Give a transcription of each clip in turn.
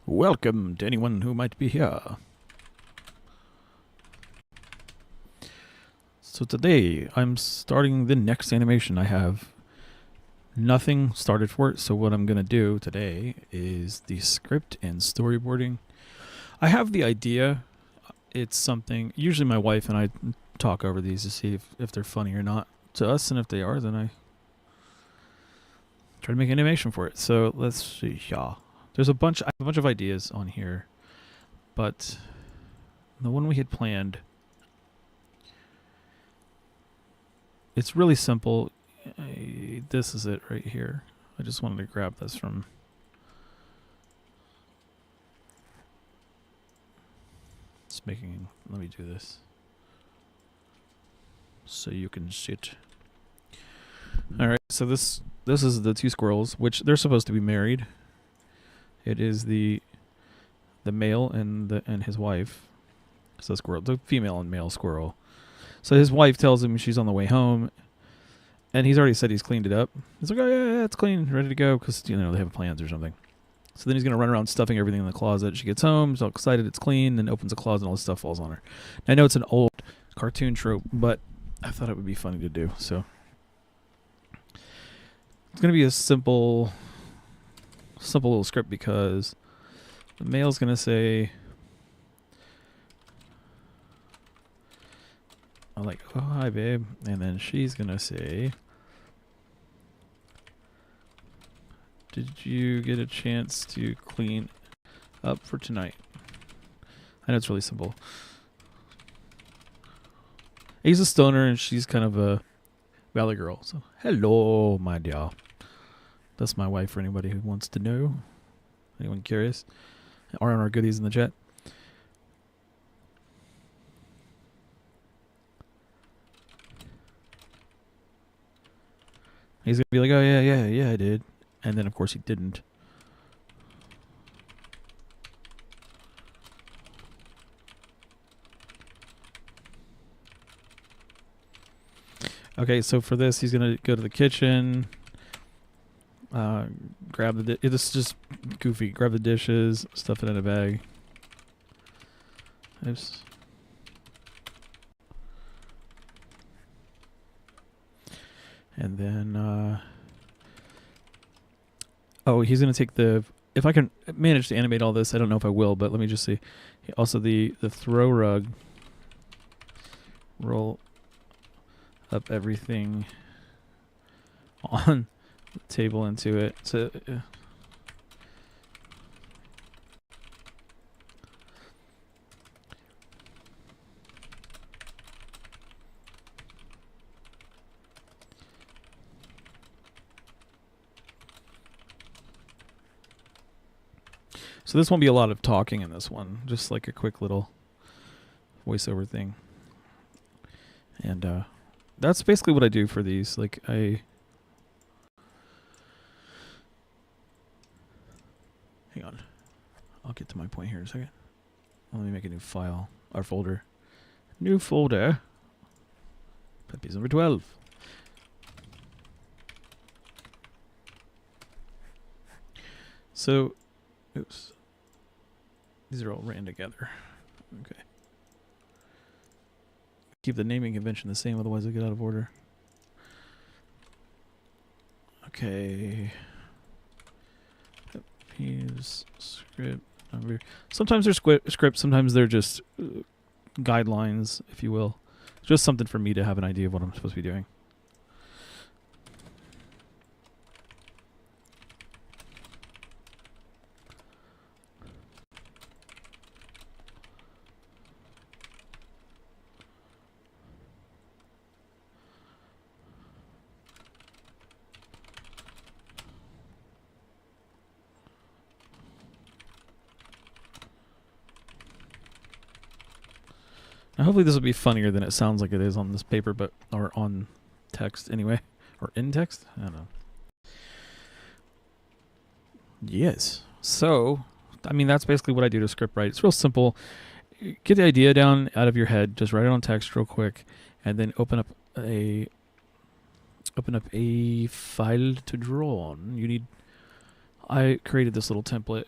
Welcome to anyone who might be here. So today I'm starting the next animation. I have nothing started for it, so what I'm going to do today is the script and storyboarding. I have the idea. It's something, usually my wife and I talk over these to see if they're funny or not to us, and if they are, then I try to make an animation for it. So let's see. Yeah. I have a bunch of ideas on here, but the one we had planned, it's really simple. This is it right here. I just wanted to grab this from let me do this so you can see it. All right, so this is the two squirrels, which they're supposed to be married. It is the male and his wife. So the female and male squirrel. So his wife tells him she's on the way home, and he's already said he's cleaned it up. He's like, oh yeah, it's clean, ready to go, because they have plans or something. So then he's going to run around stuffing everything in the closet. She gets home, she's all excited, it's clean, then opens the closet and all this stuff falls on her. I know it's an old cartoon trope, but I thought it would be funny to do. So it's going to be a simple little script, because the male's going to say, I'm like, oh, hi, babe. And then she's going to say, did you get a chance to clean up for tonight? I know it's really simple. He's a stoner and she's kind of a valley girl. So, hello, my dear. That's my wife for anybody who wants to know. Anyone curious? Or on our goodies in the chat. He's going to be like, oh, yeah, I did. And then, of course, he didn't. Okay, so for this, he's going to go to the kitchen, grab the this is just goofy. Grab the dishes, stuff it in a bag. Oops. And then, oh, he's going to take if I can manage to animate all this, I don't know if I will, but let me just see. Also, the throw rug, roll up everything on the table into it. So, so this won't be a lot of talking in this one, just like a quick little voiceover thing. And that's basically what I do for these. Like, hang on, I'll get to my point here in a second. Let me make a new file, or folder. New folder. Peeves number 12. So, oops. These are all ran together. Okay. Keep the naming convention the same, otherwise they get out of order. Okay. Peeves, script, number. Sometimes they're scripts, sometimes they're just guidelines, if you will. Just something for me to have an idea of what I'm supposed to be doing. Now, hopefully this will be funnier than it sounds like it is on this paper, or on text anyway, or in text. I don't know. Yes. So, I mean, that's basically what I do to script write. It's real simple. Get the idea down out of your head. Just write it on text real quick, and then open up a file to draw on. I created this little template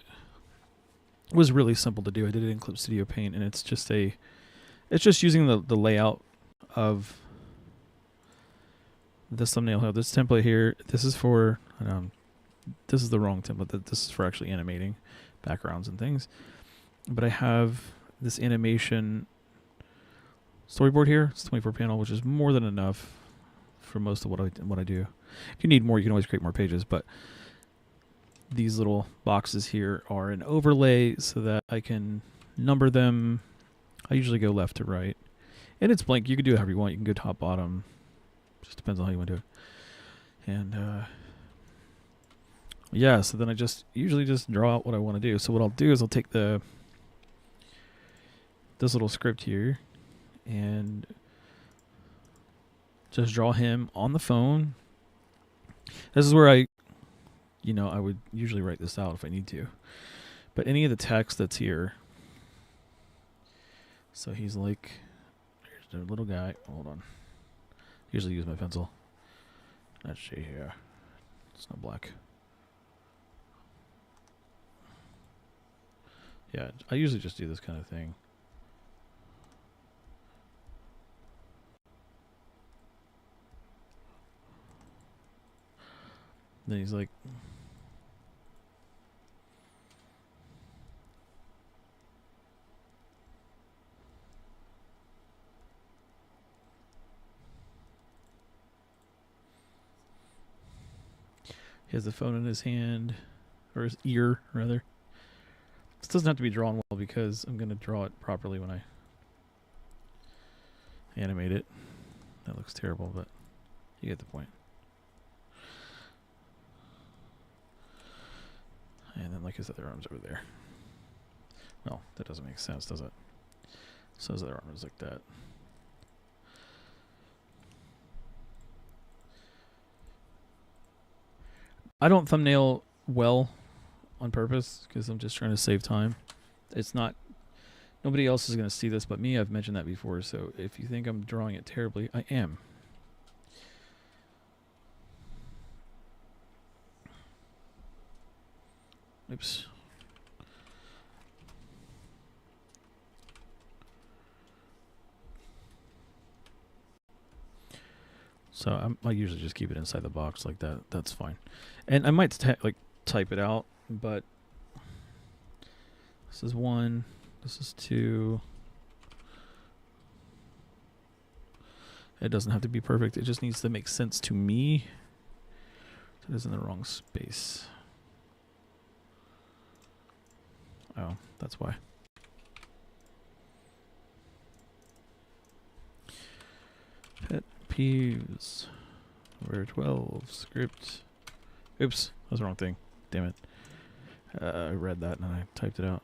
It was really simple to do. I did it in Clip Studio Paint, and it's just using the layout of this thumbnail here. This template here, this is for, this is the wrong template. This is for actually animating backgrounds and things. But I have this animation storyboard here. It's 24 panel, which is more than enough for most of what I do. If you need more, you can always create more pages, but these little boxes here are an overlay so that I can number them. I usually go left to right. And it's blank. You can do it however you want. You can go top, bottom. Just depends on how you want to do it. And yeah, so then I usually just draw out what I want to do. So what I'll do is I'll take this little script here and just draw him on the phone. This is where I would usually write this out if I need to. But any of the text that's here. So he's like, here's the little guy. Hold on. Usually use my pencil. Let's see here. It's not black. Yeah, I usually just do this kind of thing. Then he's like, he has the phone in his hand, or his ear, rather. This doesn't have to be drawn well because I'm going to draw it properly when I animate it. That looks terrible, but you get the point. And then like his other arm's over there. Well, that doesn't make sense, does it? So his other arm is like that. I don't thumbnail well on purpose because I'm just trying to save time. It's not, nobody else is going to see this but me. I've mentioned that before. So if you think I'm drawing it terribly, I am. Oops. So I usually just keep it inside the box like that. That's fine. And I might type it out, but this is 1, this is 2. It doesn't have to be perfect. It just needs to make sense to me. It is in the wrong space. Oh, that's why. Pet peeves. Where 12 script. Oops, that was the wrong thing. Damn it. I read that and I typed it out.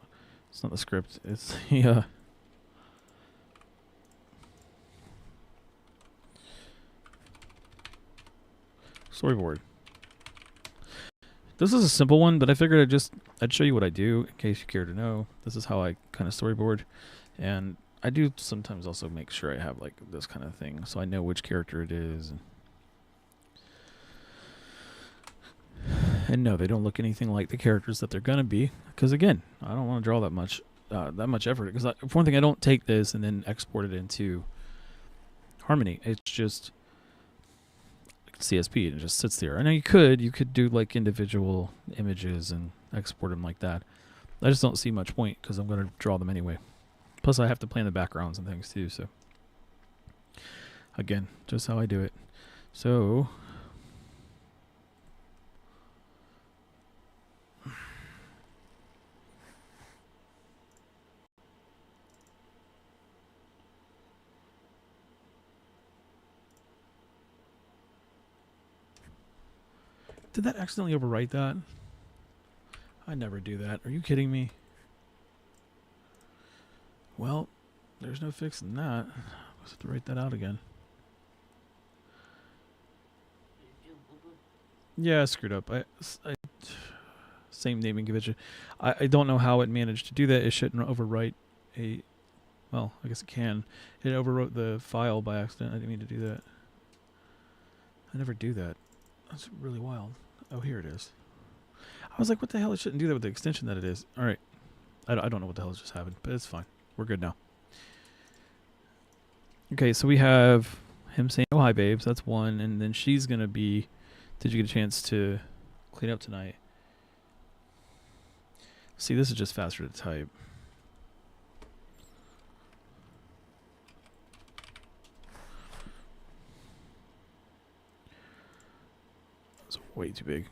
It's not the script. It's the storyboard. This is a simple one, but I figured I'd show you what I do in case you care to know. This is how I kind of storyboard. And I do sometimes also make sure I have like this kind of thing so I know which character it is. And no, they don't look anything like the characters that they're going to be. Because again, I don't want to draw that much effort. Because for one thing, I don't take this and then export it into Harmony. It's just CSP and it just sits there. I know you could do like individual images and export them like that. I just don't see much point because I'm going to draw them anyway. Plus I have to plan the backgrounds and things too. So again, just how I do it. So did that accidentally overwrite that? I never do that. Are you kidding me? Well, there's no fixing that. I'll have to write that out again. Yeah, I screwed up. I same naming convention. I don't know how it managed to do that. It shouldn't overwrite a... Well, I guess it can. It overwrote the file by accident. I didn't mean to do that. I never do that. That's really wild. Oh, here it is. I was like, what the hell? It shouldn't do that with the extension that it is. All right. I don't know what the hell just happened, but it's fine. We're good now. Okay, so we have him saying, "Oh, hi, babes." That's one. And then she's going to be, "Did you get a chance to clean up tonight?" See, this is just faster to type. It's way too big.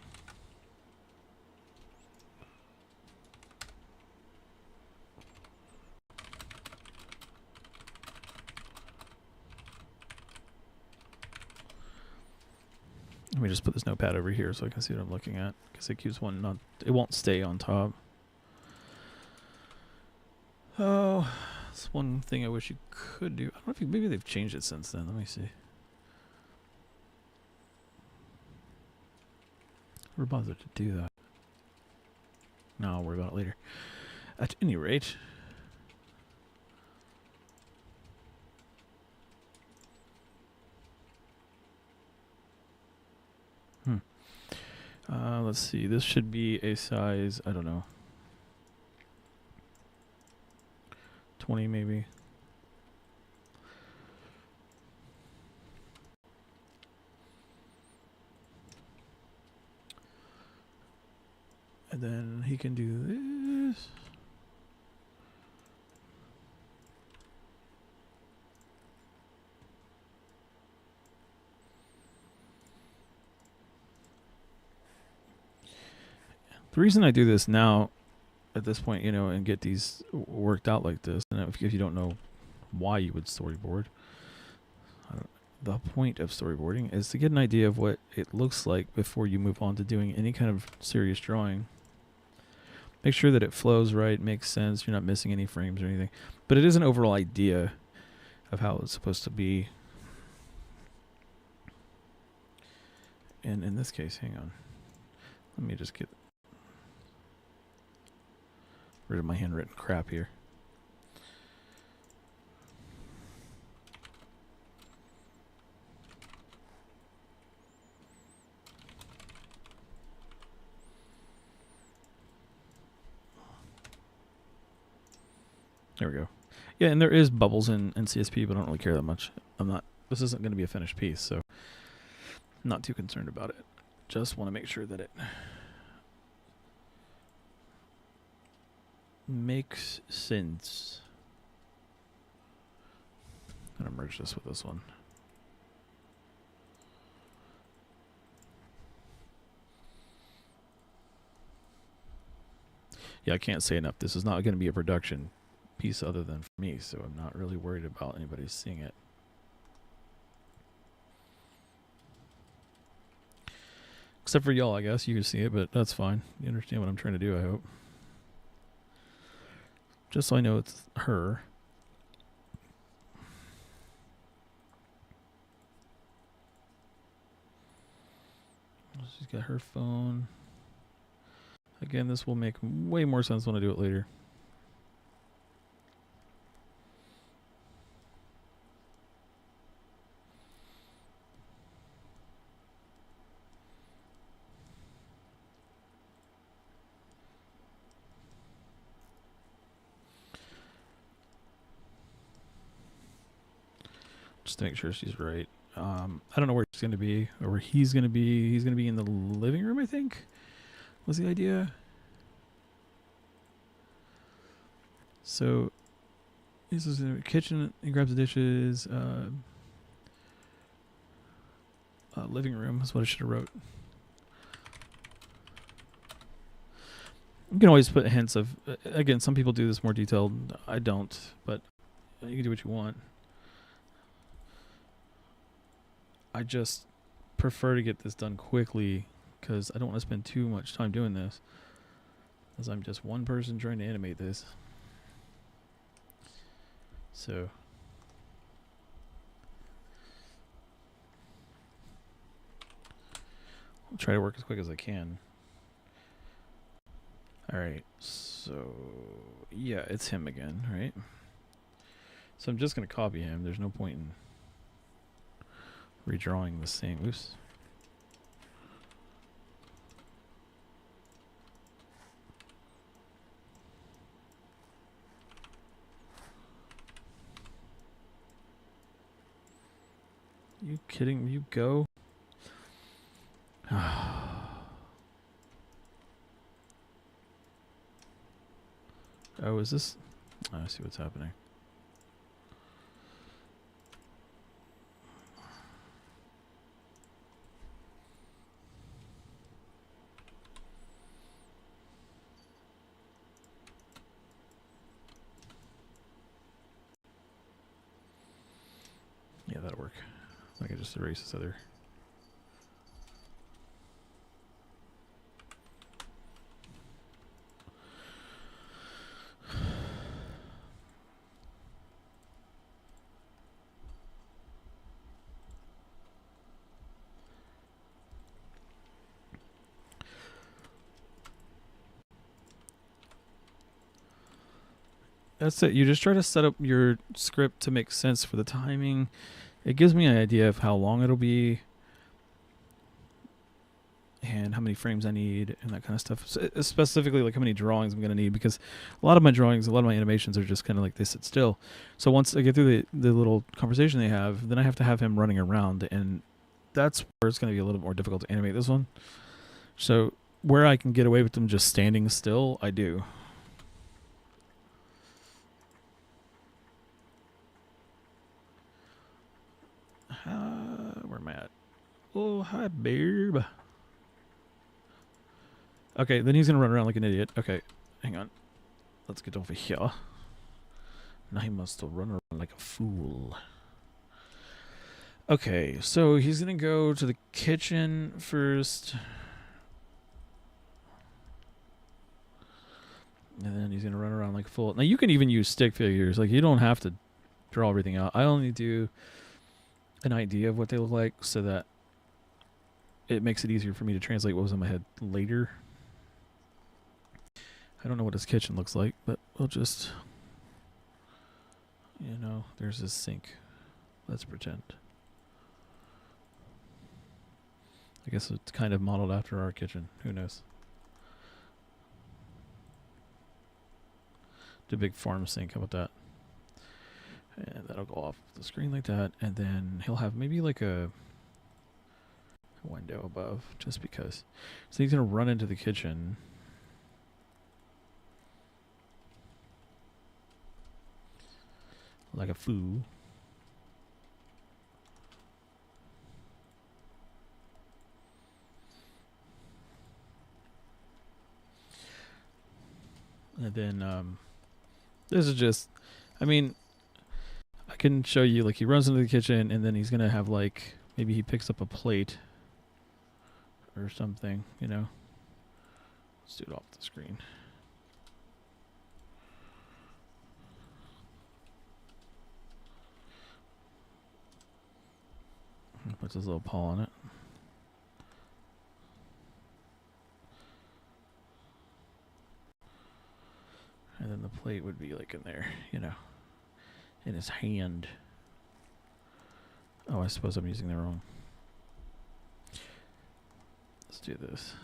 Let me just put this notepad over here so I can see what I'm looking at, because it keeps one not. It won't stay on top. Oh, that's one thing I wish you could do. I don't know if maybe they've changed it since then. Let me see. We're bothered to do that. No, I'll worry about it later. At any rate. Let's see. This should be a size, I don't know, 20 maybe. And then he can do this. The reason I do this now, at this point, you know, and get these worked out like this, and if you don't know why you would storyboard, the point of storyboarding is to get an idea of what it looks like before you move on to doing any kind of serious drawing. Make sure that it flows right, makes sense, you're not missing any frames or anything. But it is an overall idea of how it's supposed to be. And in this case, hang on. Let me just get rid of my handwritten crap here. There we go. Yeah, and there is bubbles in CSP, but I don't really care that much. This isn't going to be a finished piece, so I'm not too concerned about it. Just want to make sure that it makes sense. I'm going to merge this with this one. Yeah, I can't say enough. This is not going to be a production piece other than for me, so I'm not really worried about anybody seeing it. Except for y'all, I guess. You can see it, but that's fine. You understand what I'm trying to do, I hope. Just so I know it's her. She's got her phone. Again, this will make way more sense when I do it later. Just to make sure she's right. I don't know where she's going to be or where he's going to be. He's going to be in the living room, I think, was the idea. So this is in the kitchen. He grabs the dishes. Living room is what I should have wrote. You can always put hints of, again, some people do this more detailed. I don't, but you can do what you want. I just prefer to get this done quickly because I don't want to spend too much time doing this, as I'm just one person trying to animate this. So I'll try to work as quick as I can. Alright, so yeah, it's him again, right? So I'm just going to copy him. There's no point in redrawing the same. Oops. you kidding? You go. Oh, is this? Oh, I see what's happening. Yeah, that'll work. I can just erase this other. That's it. You just try to set up your script to make sense for the timing. It gives me an idea of how long it'll be and how many frames I need and that kind of stuff. So specifically, like how many drawings I'm going to need, because a lot of my drawings, a lot of my animations are just kind of like they sit still. So once I get through the little conversation they have, then I have to have him running around, and that's where it's going to be a little bit more difficult to animate this one. So where I can get away with them just standing still, I do. Where am I at? Oh, hi, babe. Okay, then he's going to run around like an idiot. Okay, hang on. Let's get over here. Now he must run around like a fool. Okay, so he's going to go to the kitchen first. And then he's going to run around like a fool. Now, you can even use stick figures. Like, you don't have to draw everything out. I only do an idea of what they look like so that it makes it easier for me to translate what was in my head later. I don't know what his kitchen looks like, but we'll just, you know, there's his sink. Let's pretend. I guess it's kind of modeled after our kitchen. Who knows? Do a big farm sink. How about that? And that'll go off the screen like that. And then he'll have maybe like a window above, just because. So he's going to run into the kitchen. Like a fool. And then this is just, I mean, I can show you, like, he runs into the kitchen and then he's going to have, like, maybe he picks up a plate or something, you know. Let's do it off the screen. Puts his little paw on it. And then the plate would be like in there, you know, in his hand. Oh, I suppose I'm using the wrong. Let's do this.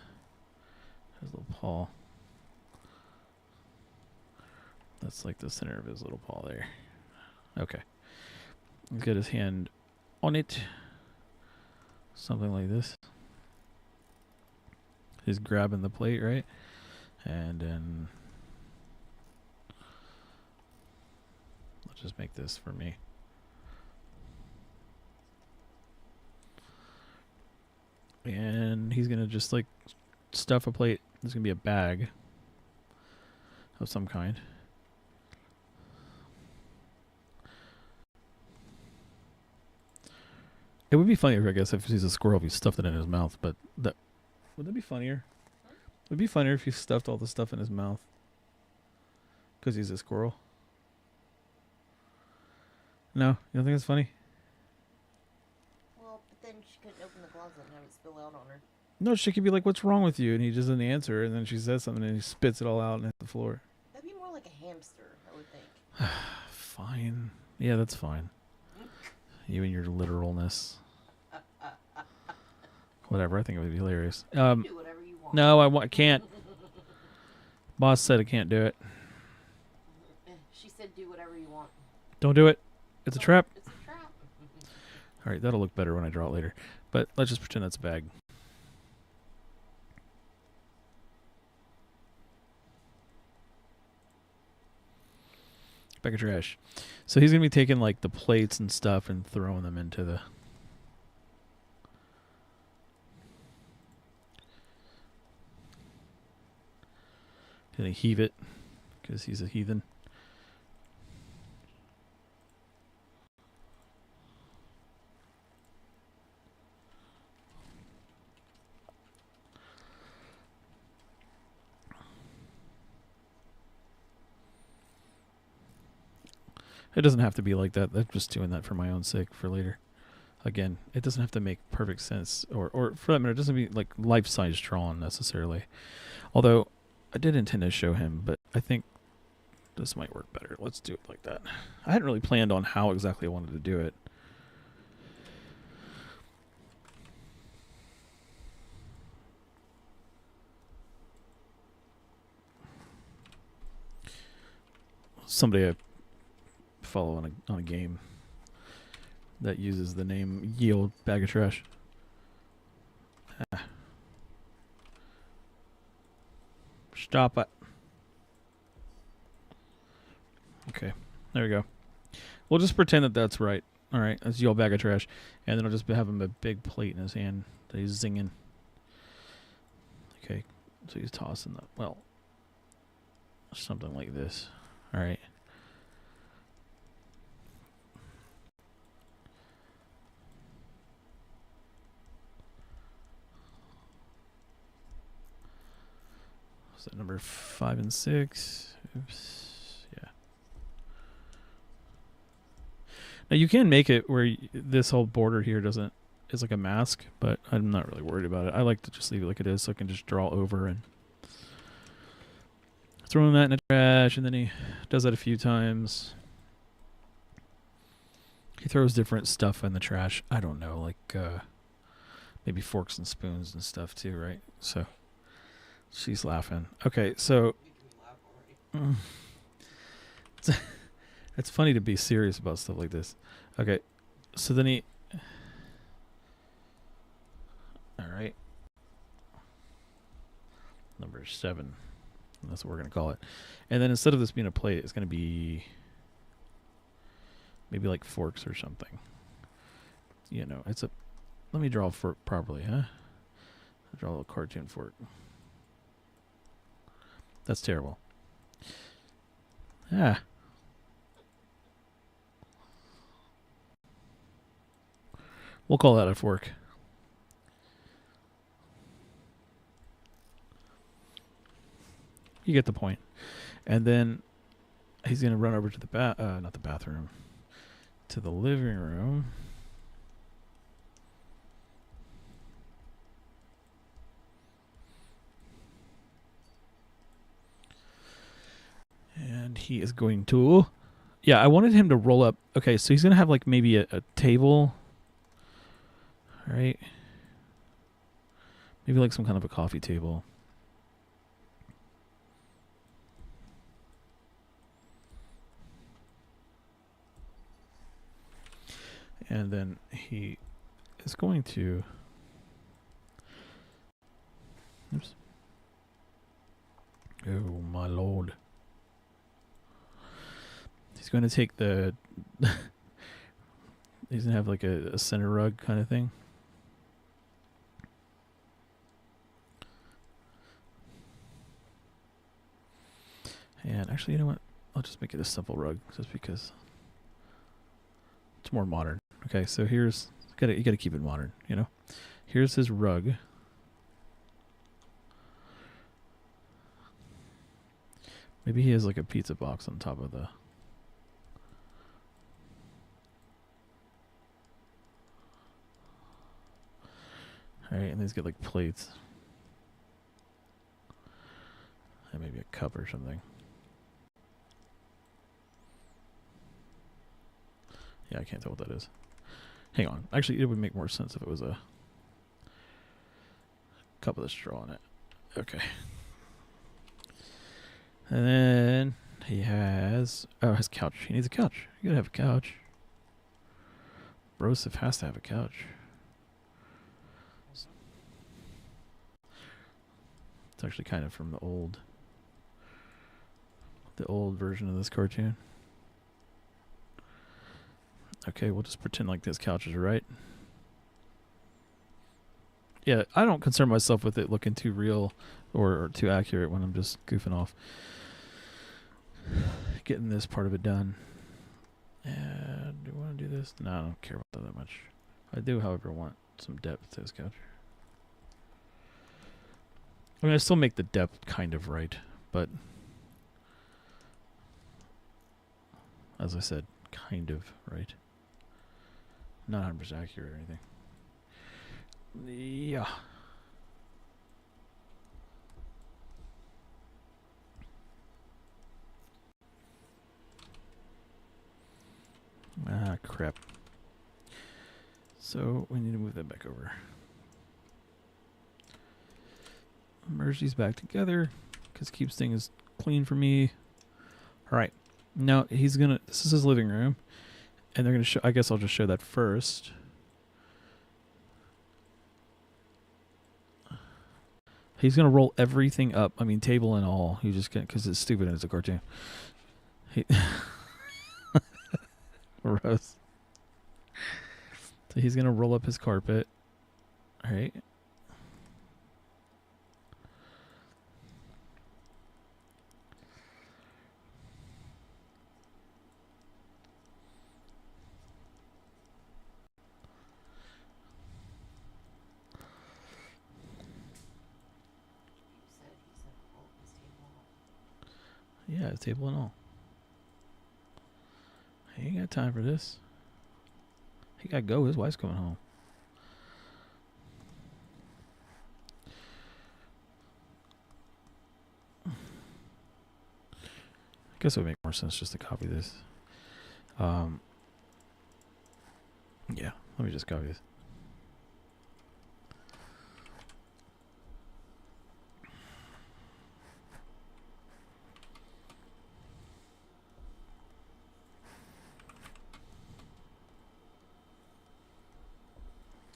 His little paw. That's like the center of his little paw there. Okay. He's got his hand on it. Something like this. He's grabbing the plate, right? And then let's just make this for me. And he's going to just like stuff a plate. There's going to be a bag of some kind. It would be funnier, I guess, if he's a squirrel, if he stuffed it in his mouth. But that would that be funnier? It would be funnier if he stuffed all the stuff in his mouth because he's a squirrel. No, you don't think it's funny? Well, but then she couldn't open the closet and have it spill out on her. No, she could be like, "What's wrong with you?" And he just doesn't answer, and then she says something, and he spits it all out and hit the floor. That'd be more like a hamster, I would think. Fine. Yeah, that's fine. You and your literalness. Whatever, I think it would be hilarious. Do whatever you want. No, I can't. Boss said I can't do it. She said do whatever you want. Don't do it. It's a trap. It's a trap. All right, that'll look better when I draw it later. But let's just pretend that's a bag. Bag of trash. So he's going to be taking like the plates and stuff and throwing them into the... Gonna heave it because he's a heathen. It doesn't have to be like that. I'm just doing that for my own sake for later. Again, it doesn't have to make perfect sense, or for that matter, it doesn't be like life-size drawn necessarily. Although I did intend to show him, but I think this might work better. Let's do it like that. I hadn't really planned on how exactly I wanted to do it. Somebody I follow on a game that uses the name Yield Bag of Trash. Stop it. Okay, there we go. We'll just pretend that that's right. All right, that's Yield Bag of Trash. And then I'll just have him a big plate in his hand that he's zinging. Okay, so he's tossing that. Well, something like this. All right. So number 5 and 6. Oops. Yeah. Now you can make it where this whole border here is like a mask, but I'm not really worried about it. I like to just leave it like it is so I can just draw over and throw that in the trash, and then he does that a few times. He throws different stuff in the trash. I don't know, like maybe forks and spoons and stuff too, right? So she's laughing. Okay, so it's funny to be serious about stuff like this. Okay, so then he... All right. Number 7. That's what we're going to call it. And then instead of this being a plate, it's going to be maybe like forks or something. You know, it's a... Let me draw a fork properly, huh? I'll draw a little cartoon fork. That's terrible. Ah. We'll call that a fork. You get the point. And then he's going to run over to the not the bathroom, to the living room. And he is going to... Yeah, I wanted him to roll up. Okay, so he's going to have like maybe a table. All right. Maybe like some kind of a coffee table. And then he is going to... Oops. Oh, my lord. He's going to take the... he's going to have like a center rug kind of thing. And actually, you know what? I'll just make it a simple rug just because it's more modern. Okay, so here's... You gotta keep it modern, you know? Here's his rug. Maybe he has like a pizza box on top of the... Alright, and he's got like plates. And maybe a cup or something. Yeah, I can't tell what that is. Hang on. Actually, it would make more sense if it was a cup with a straw in it. Okay. And then he has... Oh, his couch. He needs a couch. You gotta have a couch. Broseph has to have a couch. It's actually kind of from the old version of this cartoon. Okay, we'll just pretend like this couch is right. Yeah, I don't concern myself with it looking too real or too accurate when I'm just goofing off. Getting this part of it done. And do I want to do this? No, I don't care about that much. I do, however, want some depth to this couch. I mean, I still make the depth kind of right, but as I said, kind of right. Not 100% accurate or anything. Yeah. Ah, crap. So we need to move that back over. Merge these back together because keeps things clean for me. All right. Now he's gonna. This is his living room, and they're gonna show. I guess I'll just show that first. He's gonna roll everything up. I mean, table and all. He just can't because it's stupid and it's a cartoon. He Gross. So he's gonna roll up his carpet. All right. Yeah, table and all. He ain't got time for this. He gotta go. His wife's coming home. I guess it would make more sense just to copy this. Yeah, let me just copy this.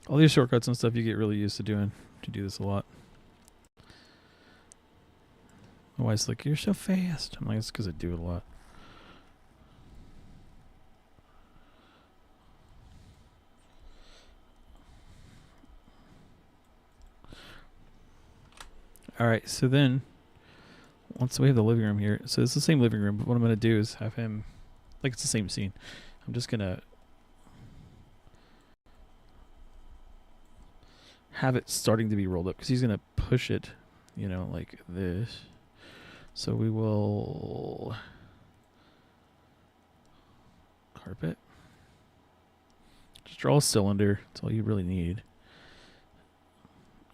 All these shortcuts and stuff you get really used to doing. To do this a lot. My wife's like, "You're so fast." I'm like, "It's because I do it a lot." All right, so then once we have the living room here, so it's the same living room, but what I'm going to do is have him, like it's the same scene. I'm just going to have it starting to be rolled up because he's going to push it, you know, like this. So we will carpet. Just draw a cylinder. That's all you really need.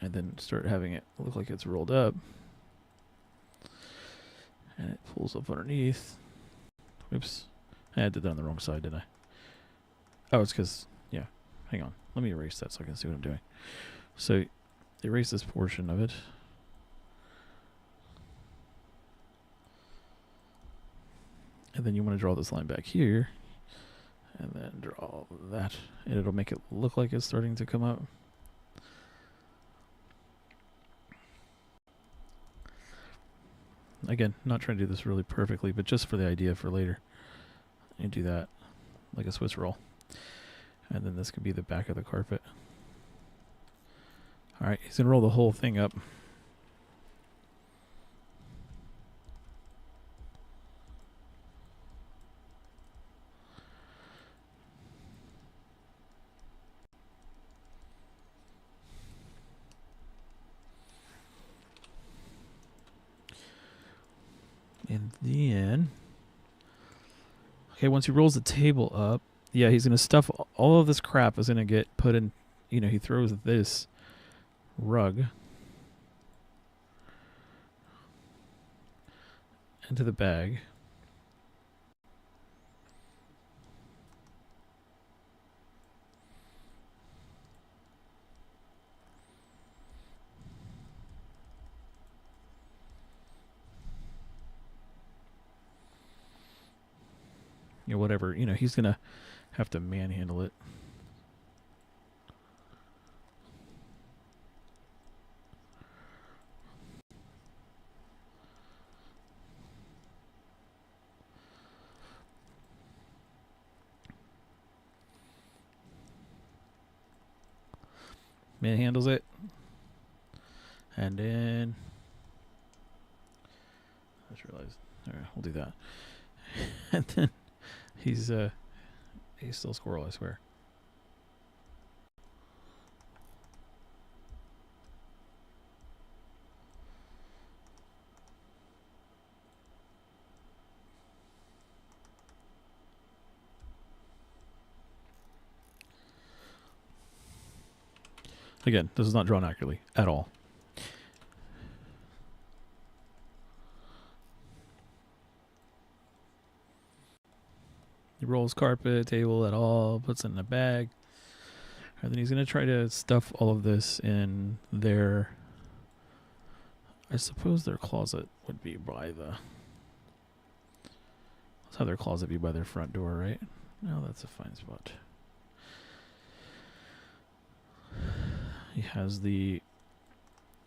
And then start having it look like it's rolled up. And it pulls up underneath. Oops. I did that on the wrong side, didn't I? Oh, it's because, yeah. Hang on. Let me erase that so I can see what I'm doing. So, erase this portion of it. And then you want to draw this line back here. And then draw that. And it'll make it look like it's starting to come up. Again, not trying to do this really perfectly, but just for the idea for later. And do that like a Swiss roll. And then this could be the back of the carpet. Alright, he's going to roll the whole thing up. And then, okay, once he rolls the table up, yeah, he's going to stuff all of this crap is going to get put in, you know, he throws this rug into the bag. You know, whatever, you know, he's going to have to manhandle it. manhandles it. And then I just realized. All right, we'll do that. And then he's still a squirrel, I swear. Again, this is not drawn accurately at all. He rolls carpet, table, at all, puts it in a bag. And then he's going to try to stuff all of this in their... I suppose their closet would be by the... Let's have their closet be by their front door, right? No, that's a fine spot. He has the...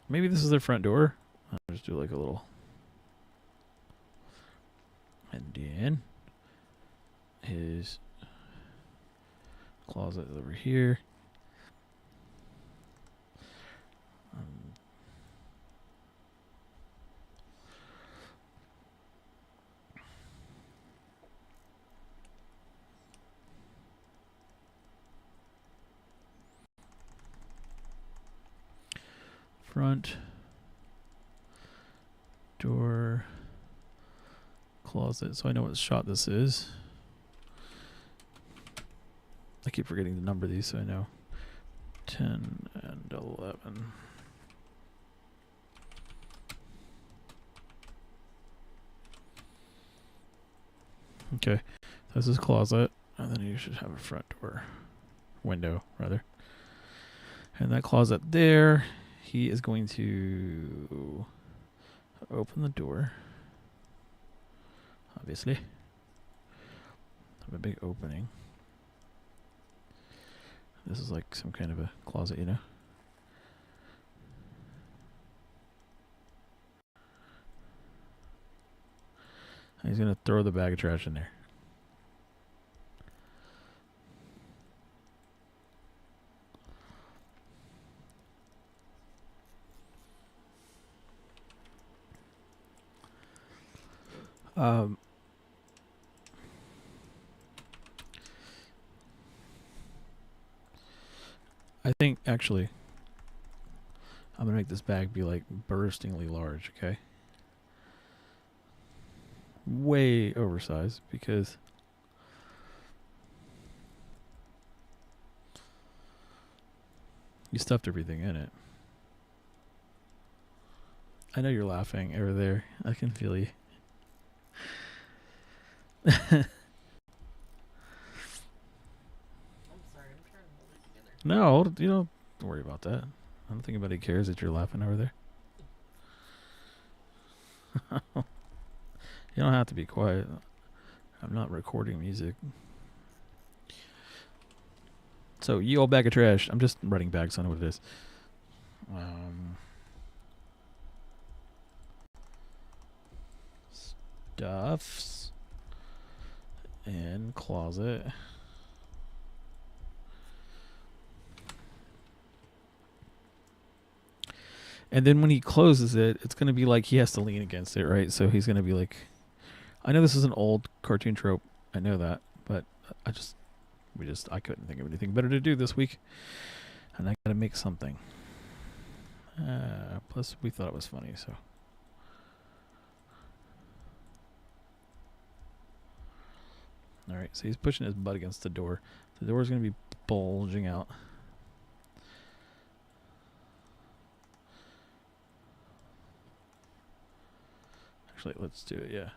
Maybe this is their front door. I'll just do like a little... And then... His... Closet is over here. Front door closet. So I know what shot this is. I keep forgetting to number these, so I know. 10 and 11. Okay, that's his closet, and then you should have a front door window, rather. And that closet there, he is going to open the door. Obviously, have a big opening. This is like some kind of a closet, you know. And he's gonna throw the bag of trash in there. I think actually I'm gonna make this bag be like burstingly large, okay? Way oversized because you stuffed everything in it. I know you're laughing over there. I can feel you. I'm sorry, I'm trying to hold it together. No, you don't worry about that. I don't think anybody cares that you're laughing over there. You don't have to be quiet. I'm not recording music. So, ye old bag of trash. I'm just writing bags, so I know what it is. Stuffs in closet. And then when he closes it, it's going to be like he has to lean against it, right? So he's going to be like... I know this is an old cartoon trope. I know that. But I couldn't think of anything better to do this week. And I got to make something. Plus, we thought it was funny, so... Alright, so he's pushing his butt against the door. The door's going to be bulging out. Actually, let's do it, yeah.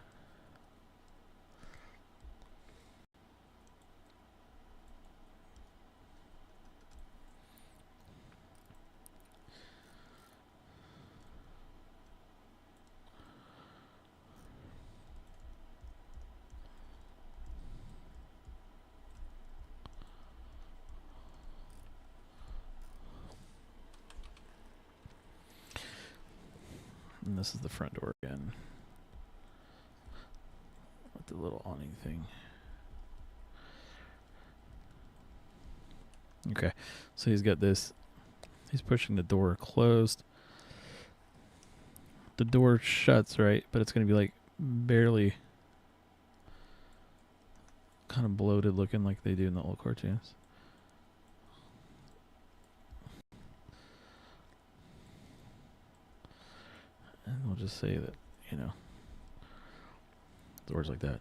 And this is the front door again. With the little awning thing. Okay, so he's got this. He's pushing the door closed. The door shuts, right? But it's going to be like barely kind of bloated looking like they do in the old cartoons. And we'll just say that, you know, doors like that.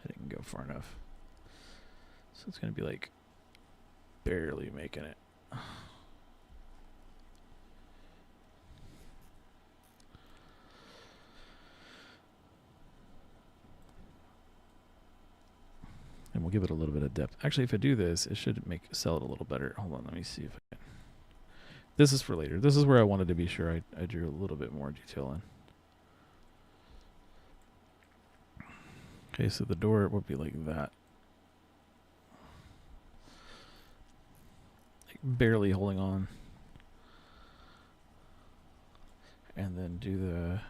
I didn't go far enough. So it's going to be like barely making it. And we'll give it a little bit of depth. Actually, if I do this, it should sell it a little better. Hold on, let me see if I can. This is for later. This is where I wanted to be sure I drew a little bit more detail in. Okay, so the door would be like that. Like barely holding on. And then do the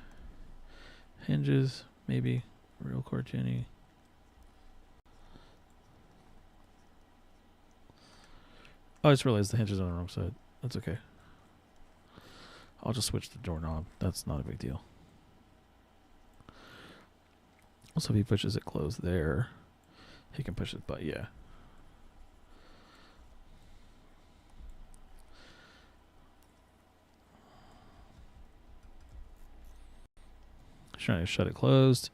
hinges, maybe. Real cartoony. Oh, I just realized the hinges are on the wrong side. That's okay. I'll just switch the doorknob. That's not a big deal. Also, if he pushes it closed there, he can push it, but yeah. Trying to shut it closed.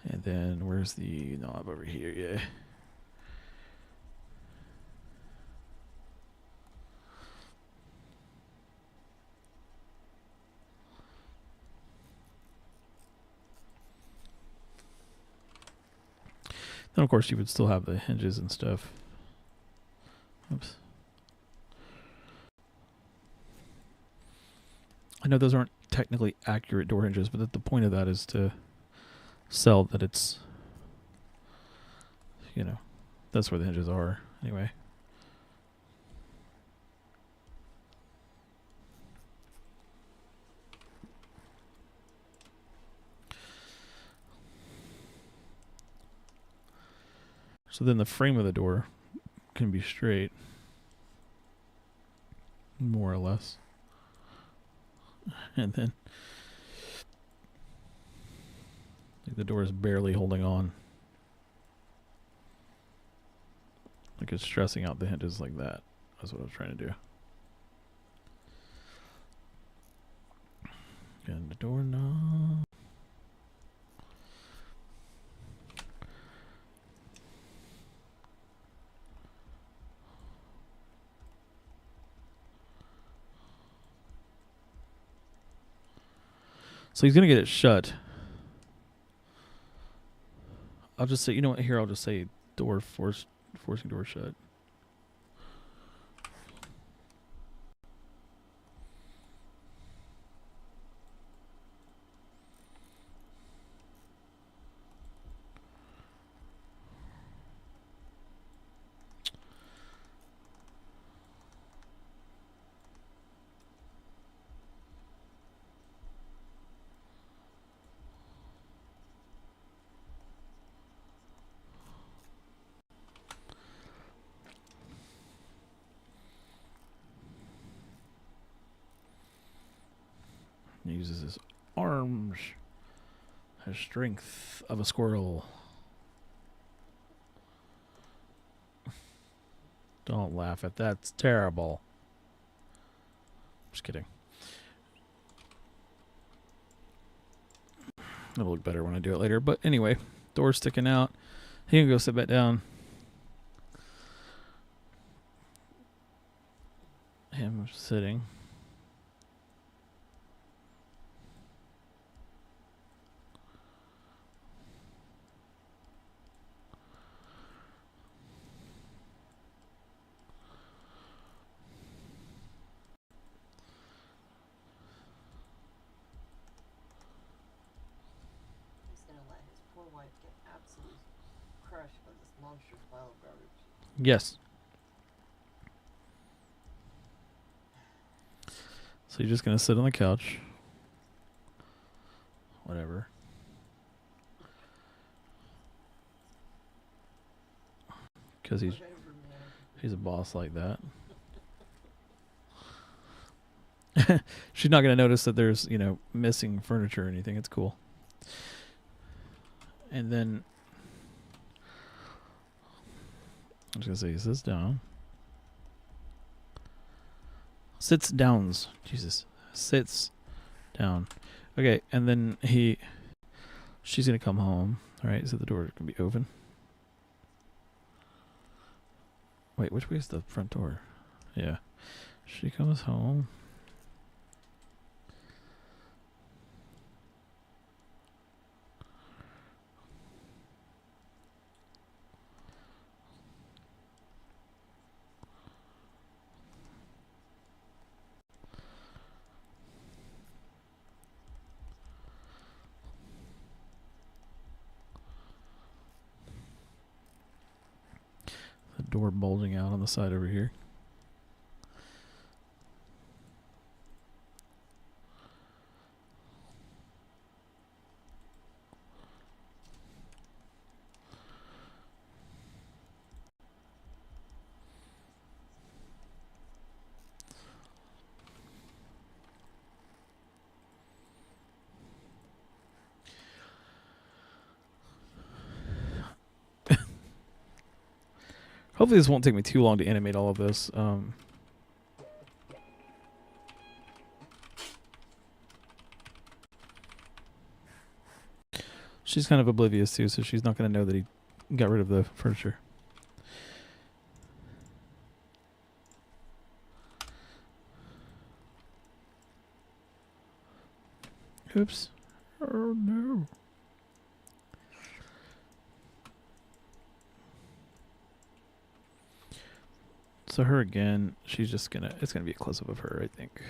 And then where's the knob over here? Yeah. Then of course you would still have the hinges and stuff. Oops. I know those aren't technically accurate door hinges, but the point of that is to sell that it's, you know, that's where the hinges are anyway. So then the frame of the door can be straight, more or less. And then like the door is barely holding on. Like it's stressing out the hinges like that. That's what I was trying to do. And the doorknob. So he's going to get it shut. I'll just say, you know what, here I'll just say door forcing door shut. He uses his arms. Has strength of a squirrel. Don't laugh at that. It's terrible. Just kidding. It'll look better when I do it later. But anyway, door sticking out. He can go sit back down. Him sitting. He's gonna let his poor wife get absolutely crushed by this monstrous pile of garbage. Yes. So you're just gonna sit on the couch. Whatever. Because Whatever, man. he's a boss like that. She's not gonna notice that there's, you know, missing furniture or anything. It's cool. And then I'm just gonna say he sits down. Sits downs. Jesus. Sits down. Okay, and then she's gonna come home. Alright, so the door can be open. Wait, which way is the front door? Yeah. She comes home. The door bulging out on the side over here. Hopefully this won't take me too long to animate all of this. She's kind of oblivious too, so she's not going to know that he got rid of the furniture. Oops. Oh no. So her again, she's just gonna, it's gonna be a close up of her, I think.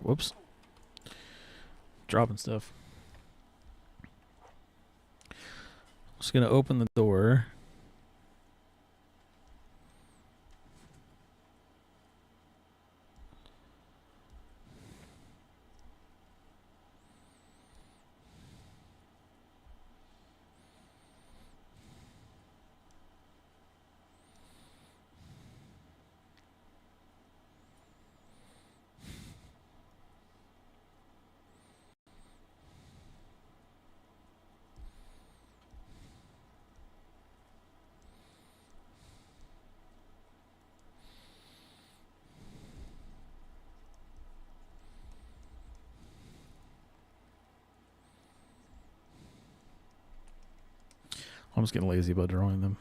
Whoops. Dropping stuff. Just gonna open the door. I'm just getting lazy about drawing them.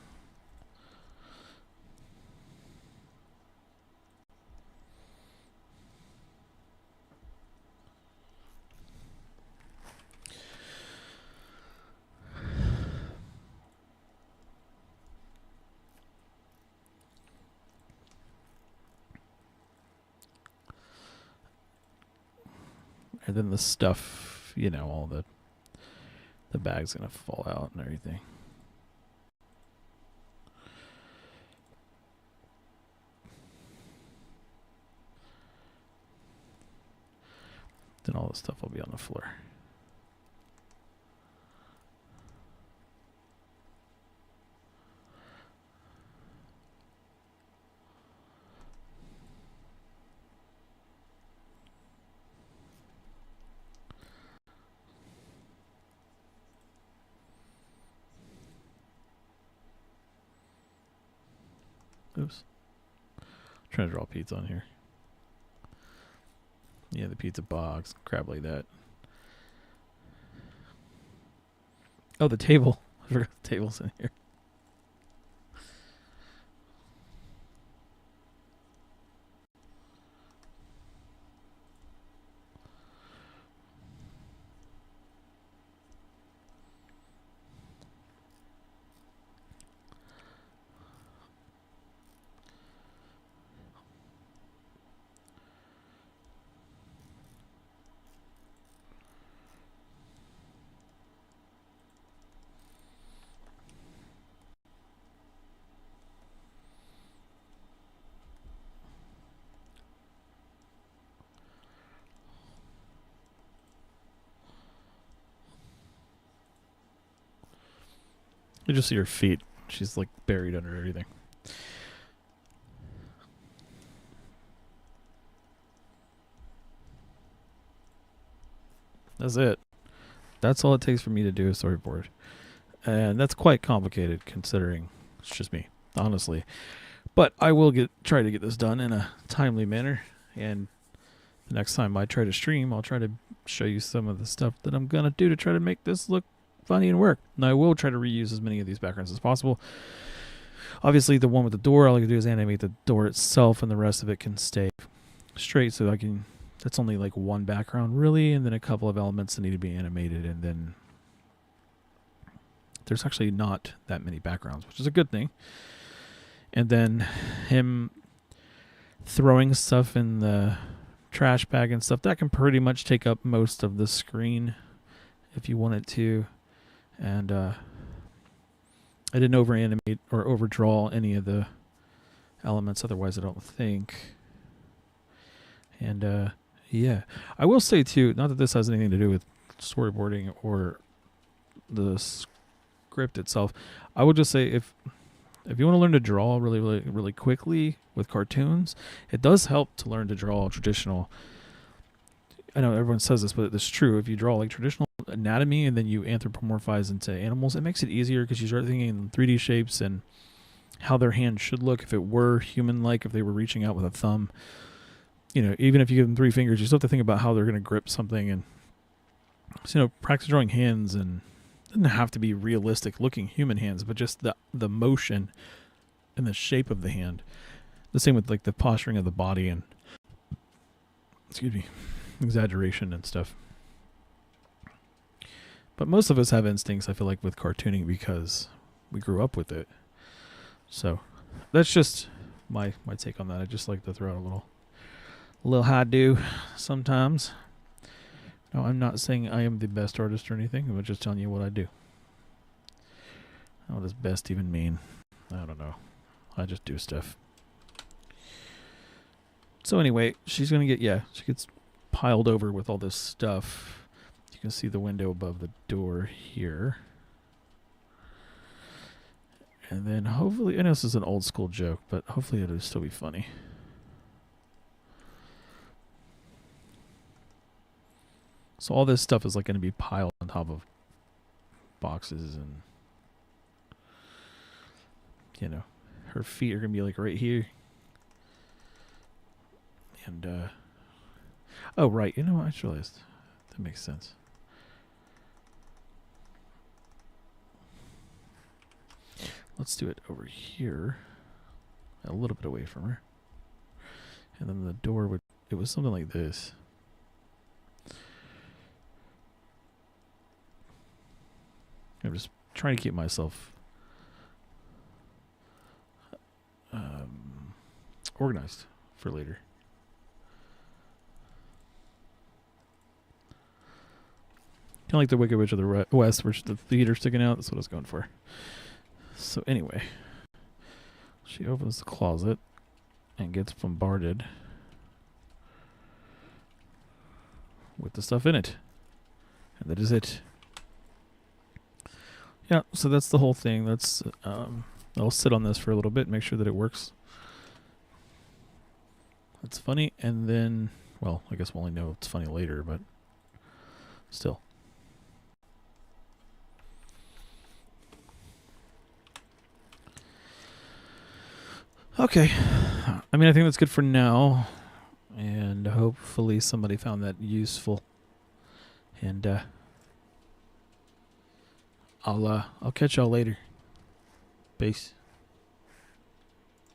And then the stuff, you know, all the bag's gonna fall out and everything. Then all the stuff will be on the floor. Oops. trying to draw pizza on here. Yeah, the pizza box, crap like that. Oh, the table. I forgot the table's in here. You just see her feet. She's like buried under everything. That's it. That's all it takes for me to do a storyboard. And that's quite complicated considering it's just me, honestly. But I will try to get this done in a timely manner. And the next time I try to stream, I'll try to show you some of the stuff that I'm going to do to try to make this look funny and work. And I will try to reuse as many of these backgrounds as possible. Obviously, the one with the door, all I can do is animate the door itself, and the rest of it can stay straight. So I can, that's only like one background really, and then a couple of elements that need to be animated, and then there's actually not that many backgrounds, which is a good thing. And then him throwing stuff in the trash bag and stuff, that can pretty much take up most of the screen if you want it to. And I didn't over animate or overdraw any of the elements, otherwise I don't think. And yeah, I will say too, not that this has anything to do with storyboarding or the script itself, I would just say if you want to learn to draw really quickly with cartoons, it does help to learn to draw traditional. I know everyone says this, but it's true. If you draw like traditional anatomy and then you anthropomorphize into animals, it makes it easier because you start thinking in 3D shapes and how their hand should look if it were human-like, if they were reaching out with a thumb. You know, even if you give them 3 fingers, you still have to think about how they're going to grip something. And so, you know, practice drawing hands, and it doesn't have to be realistic looking human hands, but just the motion and the shape of the hand. The same with like the posturing of the body and, excuse me, exaggeration and stuff. But most of us have instincts, I feel like, with cartooning because we grew up with it. So that's just my take on that. I just like to throw out a little how-do sometimes. No, I'm not saying I am the best artist or anything. I'm just telling you what I do. What does best even mean? I don't know. I just do stuff. So anyway, she's going to get, she gets piled over with all this stuff. You can see the window above the door here. And then hopefully, I know this is an old school joke, but hopefully it'll still be funny. So all this stuff is like going to be piled on top of boxes, and you know, her feet are going to be like right here. And oh right, you know what, I just realized that makes sense. Let's do it over here, a little bit away from her. And then the door would, it was something like this. I'm just trying to keep myself organized for later. Kind of like the Wicked Witch of the West, where the feet are sticking out. That's what I was going for. So anyway, she opens the closet and gets bombarded with the stuff in it. And that is it. Yeah, so that's the whole thing. That's I'll sit on this for a little bit, make sure that it works. That's funny, and then, well, I guess we'll only know it's funny later, but still. Okay. I mean, I think that's good for now. And hopefully somebody found that useful. And I'll catch y'all later. Peace.